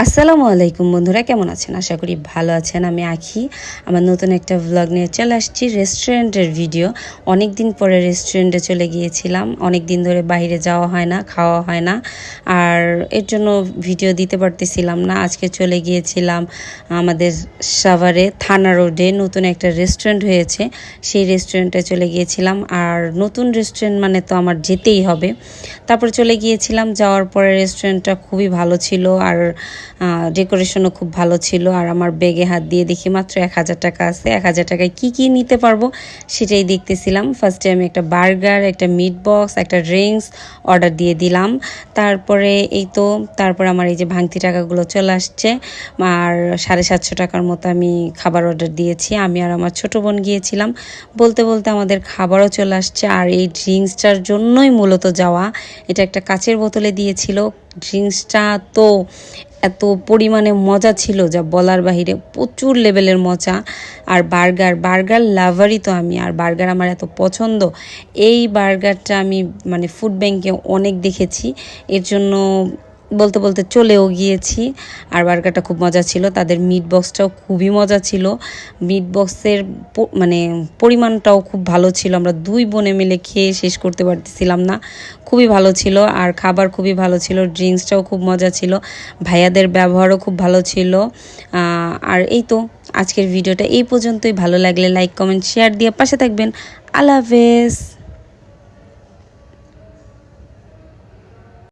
আসসালামু আলাইকুম বন্ধুরা, কেমন আছেন? আশা করি ভালো আছেন। আমি আখি আমার নতুন একটা ভ্লগ নিয়ে চলে আসছি, রেস্টুরেন্টের ভিডিও। অনেক দিন পরে রেস্টুরেন্টে চলে গিয়েছিলাম, অনেক দিন ধরে বাইরে যাওয়া হয় না, খাওয়া হয় না, আর এর জন্য ভিডিও দিতে পারতেছিলাম না। আজকে চলে গিয়েছিলাম আমাদের সাভারে থানা রোডে নতুন একটা রেস্টুরেন্ট হয়েছে, সেই রেস্টুরেন্টে চলে গিয়েছিলাম। আর নতুন রেস্টুরেন্ট মানে তো আমার যেতেই হবে। তারপর চলে গিয়েছিলাম, যাওয়ার পরে রেস্টুরেন্টটা খুবই ভালো ছিল, আর ডেকোরেশনও খুব ভালো ছিল। আর আমার ব্যাগে হাত দিয়ে দেখি মাত্র 1000 টাকা আছে। 1000 টাকায় কী কী নিতে পারবো সেটাই দেখতেছিলাম। ফার্স্টে আমি একটা বার্গার, একটা মিট বক্স, একটা ড্রিঙ্কস অর্ডার দিয়ে দিলাম। তারপরে তারপর আমার এই যে ভাঙতি টাকাগুলো চলে আসছে, আর 750 টাকার মতো আমি খাবার অর্ডার দিয়েছি। আমি আর আমার ছোটো বোন গিয়েছিলাম। বলতে বলতে আমাদের খাবারও চলে আসছে। আর এই ড্রিঙ্কসটার জন্যই মূলত যাওয়া। এটা একটা কাচের বোতলে দিয়েছিল। ড্রিঙ্কসটা তো এত পরিমাণে মজা ছিল যা বলার বাহিরে, প্রচুর লেভেলের মজা। আর বার্গার লাভারই তো আমি, আর বার্গার আমার এত পছন্দ। এই বার্গারটা আমি মানে ফুড ব্যাংকে অনেক দেখেছি, এর জন্য বলতে বলতে চলেও গিয়েছি। আর বার্গারটা খুব মজা ছিল, তাদের মিট বক্সটাও খুবই মজা ছিল। মিট বক্সের মানে পরিমাণটাও খুব ভালো ছিল। আমরা দুই বোনে মিলে খেয়ে শেষ করতে পারতেছিলাম না, খুবই ভালো ছিল। আর খাবার খুবই ভালো ছিল, ড্রিঙ্কসটাও খুব মজা ছিল, ভাইয়াদের ব্যবহারও খুব ভালো ছিল। আর আজকের ভিডিওটা এই পর্যন্তই। ভালো লাগলে লাইক, কমেন্ট, শেয়ার দিয়ে পাশে থাকবেন। আল্লাহ হাফেজ।